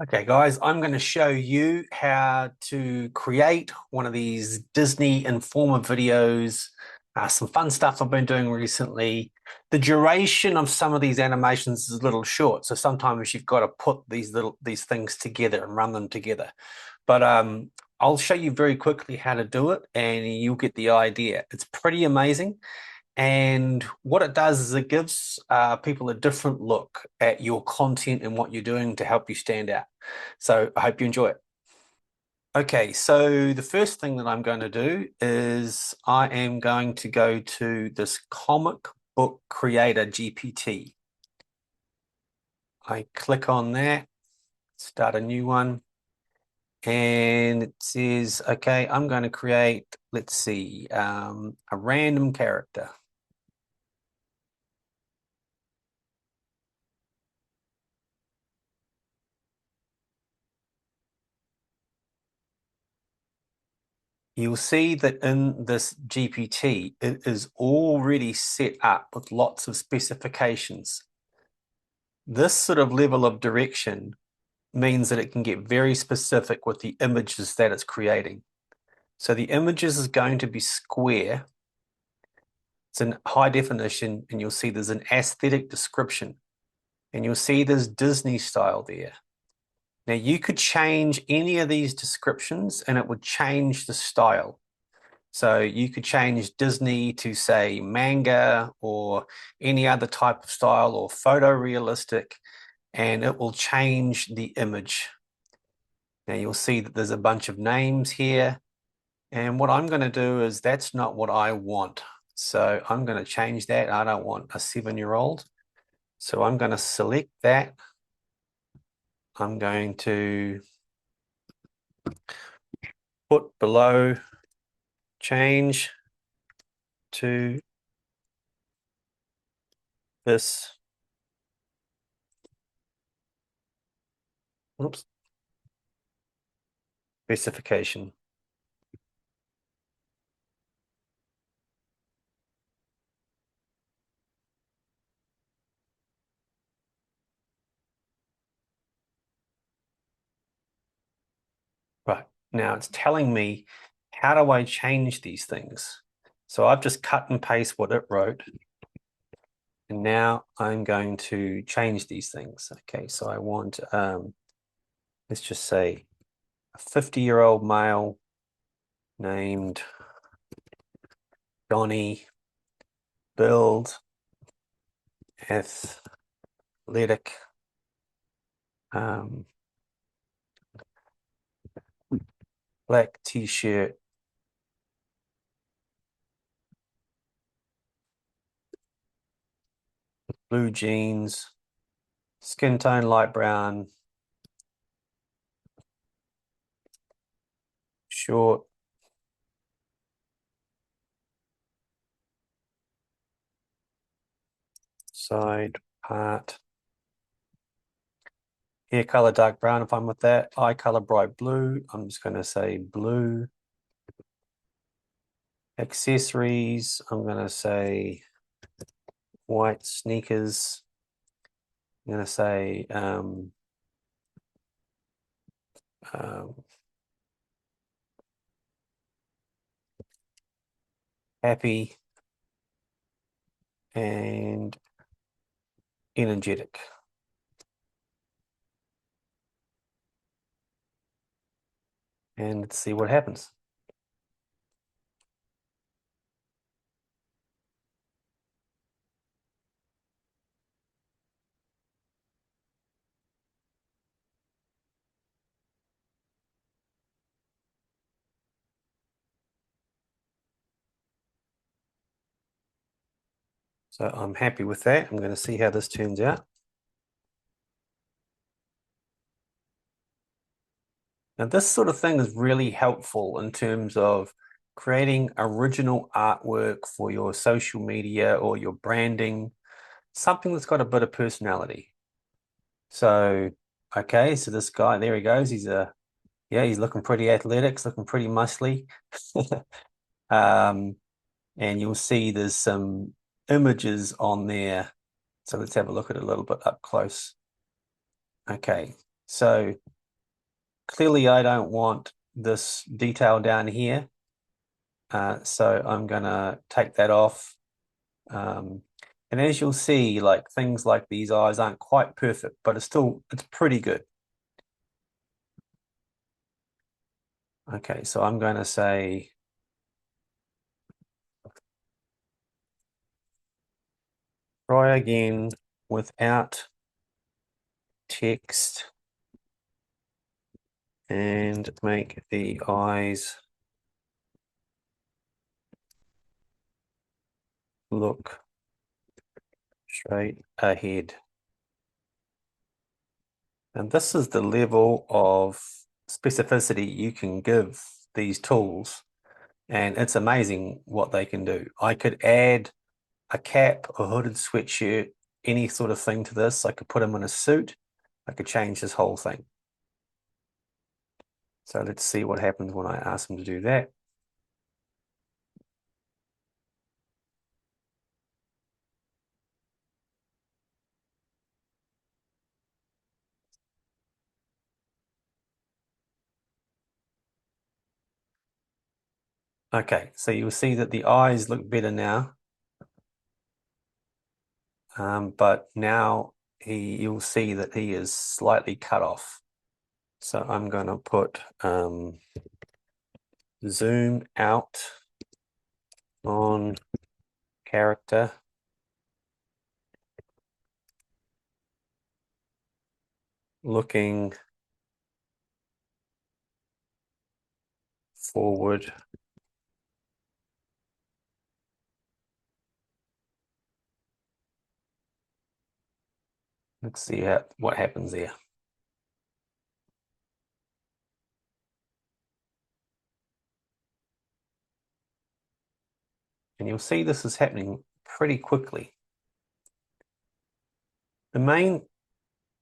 Okay, guys, I'm going to show you how to create one of these Disney informative videos. Some fun stuff I've been doing recently. The duration of some of these animations is a little short, so sometimes you've got to put these things together and run them together. But I'll show you very quickly how to do it, and you'll get the idea. It's pretty amazing. And what it does is it gives people a different look at your content and what you're doing to help you stand out. So I hope you enjoy it. Okay, so the first thing that I'm going to do is I am going to go to this comic book creator GPT. I click on that, start a new one, and it says, okay, I'm going to create, let's see, a random character. You'll see that in this GPT, it is already set up with lots of specifications. This sort of level of direction means that it can get very specific with the images that it's creating. So the images is going to be square. It's in high definition, and you'll see there's an aesthetic description. And you'll see there's Disney style there. Now you could change any of these descriptions and it would change the style. So you could change Disney to say manga or any other type of style or photorealistic, and it will change the image. Now you'll see that there's a bunch of names here. And what I'm going to do is that's not what I want. So I'm going to change that. I don't want a 7-year-old. So I'm going to select that. I'm going to put below change to this. Oops. Specification. Right. Now it's telling me, how do I change these things? So I've just cut and paste what it wrote. And now I'm going to change these things. Okay, so I want, let's just say a 50-year-old male named Johnny, build, athletic, um, black t-shirt, blue jeans, skin tone light brown, short, side part, hair color dark brown if I'm with that, eye color bright blue. I'm just going to say blue. Accessories, I'm going to say white sneakers. I'm going to say um, happy and energetic. And let's see what happens. So I'm happy with that. I'm going to see how this turns out. Now, this sort of thing is really helpful in terms of creating original artwork for your social media or your branding, something that's got a bit of personality. So, okay, so this guy, there he goes. Yeah, he's looking pretty athletic, he's looking pretty muscly. Um, and you'll see there's some images on there. So let's have a look at it a little bit up close. Okay, so clearly I don't want this detail down here. So I'm gonna take that off. And as you'll see, like things like these eyes aren't quite perfect, but it's pretty good. Okay, so I'm going to say try again without text and make the eyes look straight ahead. And this is the level of specificity you can give these tools, and it's amazing what they can do. I could add a cap, a hooded sweatshirt, any sort of thing to this. I could put him in a suit. I could change this whole thing. So let's see what happens when I ask him to do that. Okay, so you'll see that the eyes look better now. But now you'll see that he is slightly cut off. So I'm going to put zoom out on character. Looking forward. Let's see what happens there. And you'll see this is happening pretty quickly. The main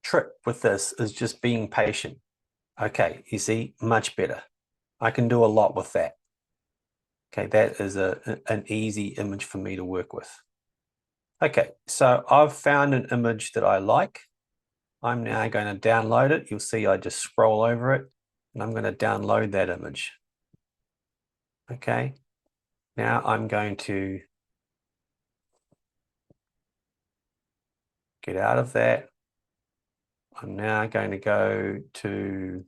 trick with this is just being patient. Okay, you see, much better. I can do a lot with that. Okay, that is an easy image for me to work with. Okay, so I've found an image that I like. I'm now going to download it. You'll see I just scroll over it, and I'm going to download that image. Okay, now I'm going to get out of that. I'm now going to go to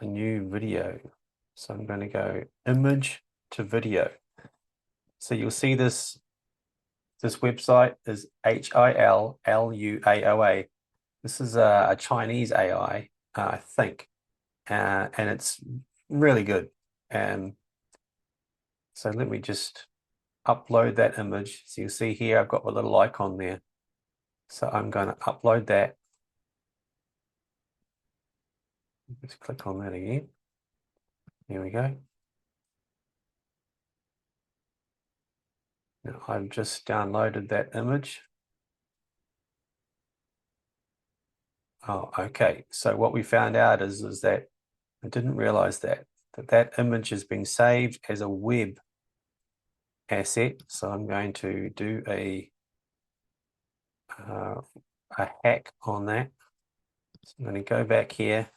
a new video. So I'm going to go image to video. So you'll see this website is HILLUAOA. This is a Chinese AI, I think, and it's really good. And so let me just upload that image. So you see here, I've got a little icon there. So I'm going to upload that. Let's click on that again. Here we go. Now I've just downloaded that image. Oh, okay. So what we found out is that I didn't realize that image has been saved as a web asset. So I'm going to do a hack on that. So I'm going to go back here.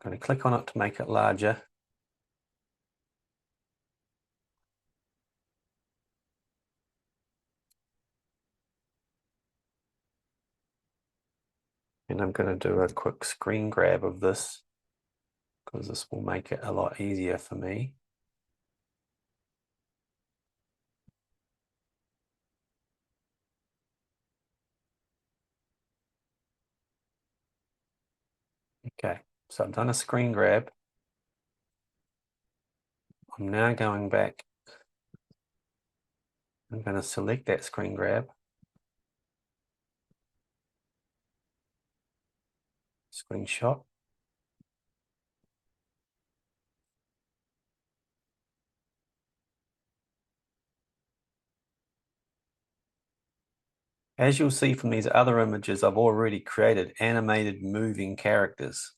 I'm going to click on it to make it larger. And I'm going to do a quick screen grab of this because this will make it a lot easier for me. Okay, so I've done a screen grab. I'm now going back. I'm going to select that screen grab. Screenshot. As you'll see from these other images, I've already created animated moving characters.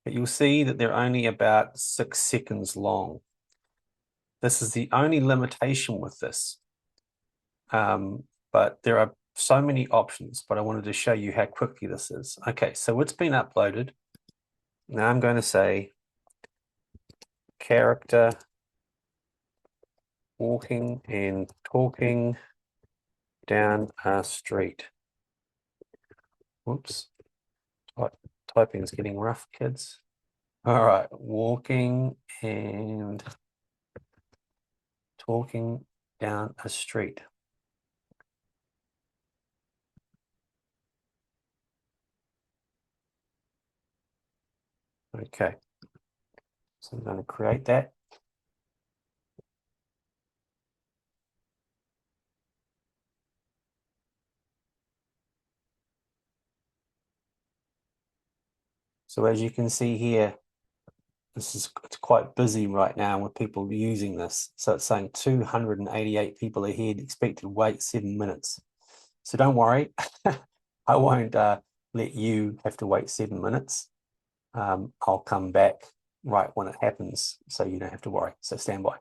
but you'll see that they're only about 6 seconds long. This is the only limitation with this. But there are so many options, but I wanted to show you how quickly this is. Okay, so it's been uploaded. Now I'm going to say character walking and talking down a street. Whoops. Typing is getting rough, kids. All right, walking and talking down a street. Okay, so I'm going to create that. So as you can see here, it's quite busy right now with people using this. So it's saying 288 people ahead, expected wait 7 minutes. So don't worry, I won't let you have to wait 7 minutes. I'll come back right when it happens, so you don't have to worry. So stand by.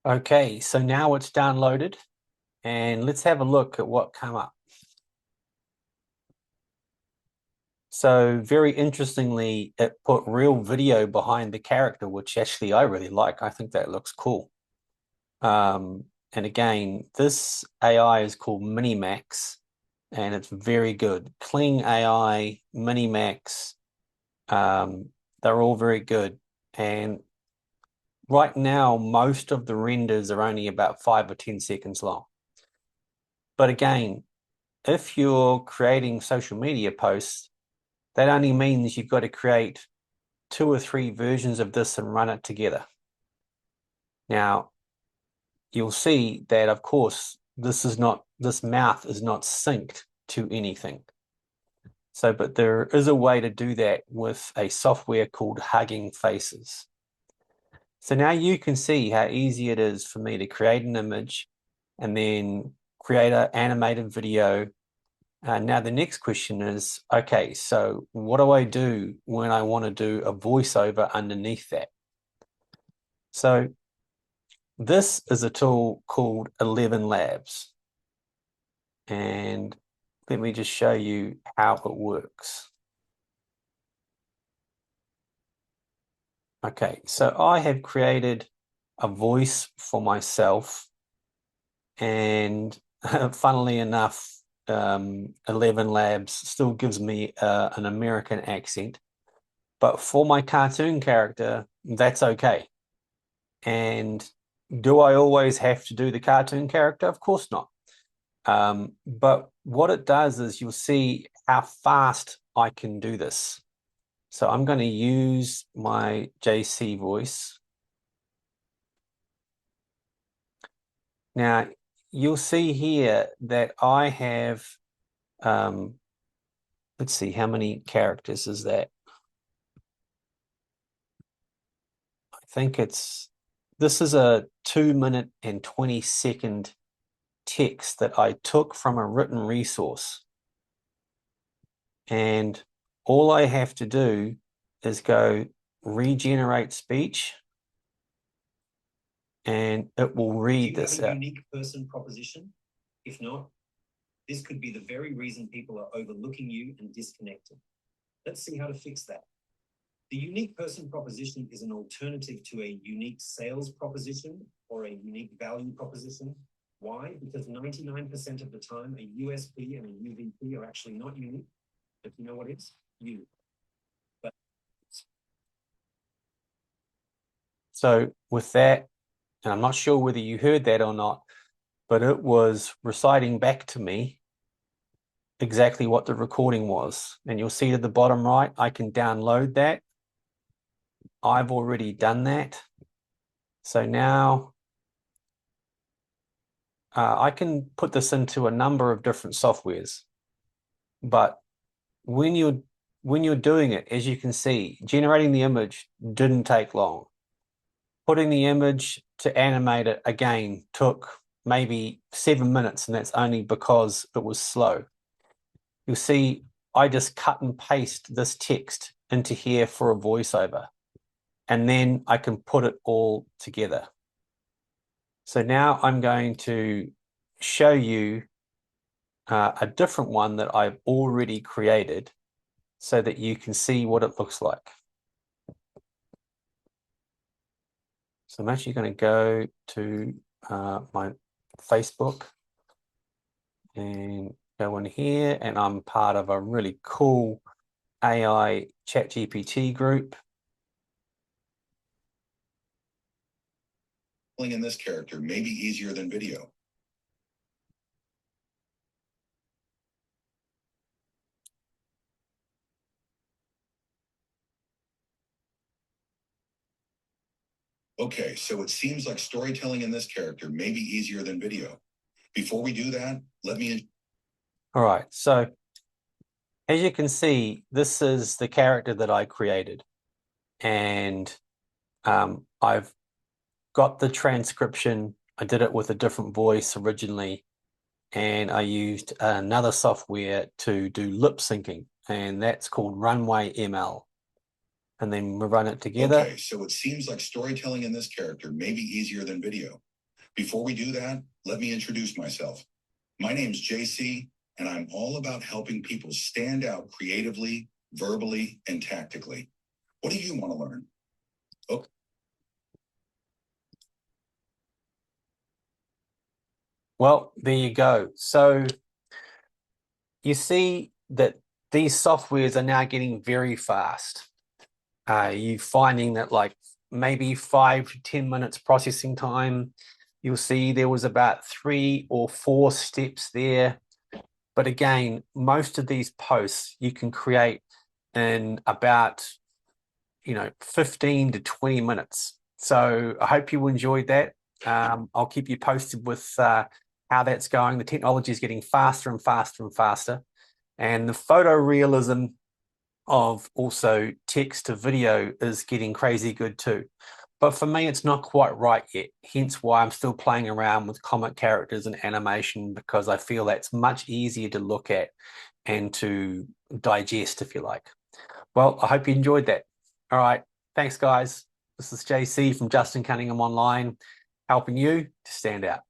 Okay, so now it's downloaded, and let's have a look at what came up. So very interestingly, it put real video behind the character, which actually I really like. I think that looks cool. And again, this AI is called Minimax, and it's very good. Kling AI, Minimax, they're all very good. And right now, most of the renders are only about 5 or 10 seconds long. But again, if you're creating social media posts, that only means you've got to create 2 or 3 versions of this and run it together. Now, you'll see that, of course, this mouth is not synced to anything. So, but there is a way to do that with a software called Hugging Faces. So now you can see how easy it is for me to create an image and then create an animated video. Now the next question is, okay, so what do I do when I want to do a voiceover underneath that? So this is a tool called 11 Labs. And let me just show you how it works. Okay, so I have created a voice for myself, and funnily enough, 11 Labs still gives me an American accent, but for my cartoon character, that's okay. And do I always have to do the cartoon character? Of course not. But what it does is you'll see how fast I can do this. So I'm going to use my JC voice. Now, you'll see here that I have, let's see, how many characters is that? I think this is a 2-minute and 20-second text that I took from a written resource. And all I have to do is go regenerate speech, and it will read this out. Unique person proposition? If not, this could be the very reason people are overlooking you and disconnected. Let's see how to fix that. The unique person proposition is an alternative to a unique sales proposition or a unique value proposition. Why? Because 99% of the time, a USP and a UVP are actually not unique. But you know what is? You. But so with that, and I'm not sure whether you heard that or not, but it was reciting back to me exactly what the recording was. And you'll see at the bottom right, I can download that. I've already done that. So now I can put this into a number of different softwares. But when you're doing it, as you can see, generating the image didn't take long. Putting the image to animate it again took maybe 7 minutes, and that's only because it was slow. You'll see I just cut and paste this text into here for a voiceover, and then I can put it all together. So now I'm going to show you a different one that I've already created so that you can see what it looks like. So I'm actually going to go to my Facebook and go in here, and I'm part of a really cool AI ChatGPT group. In this character may be easier than video. Okay, so it seems like storytelling in this character may be easier than video. Before we do that, let me... All right, so as you can see, this is the character that I created. And I've got the transcription. I did it with a different voice originally, and I used another software to do lip syncing, and that's called Runway ML. And then we run it together. Okay, so it seems like storytelling in this character may be easier than video. Before we do that, let me introduce myself. My name's JC, and I'm all about helping people stand out creatively, verbally, and tactically. What do you want to learn? Okay. Well, there you go. So you see that these softwares are now getting very fast. You're finding that like maybe 5 to 10 minutes processing time. You'll see there was about 3 or 4 steps there. But again, most of these posts you can create in about 15 to 20 minutes. So I hope you enjoyed that. I'll keep you posted with how that's going. The technology is getting faster and faster and faster. And the photorealism of also text to video is getting crazy good too. But for me, it's not quite right yet. Hence why I'm still playing around with comic characters and animation, because I feel that's much easier to look at and to digest, if you like. Well, I hope you enjoyed that. All right. Thanks, guys. This is JC from Justin Cunningham Online, helping you to stand out.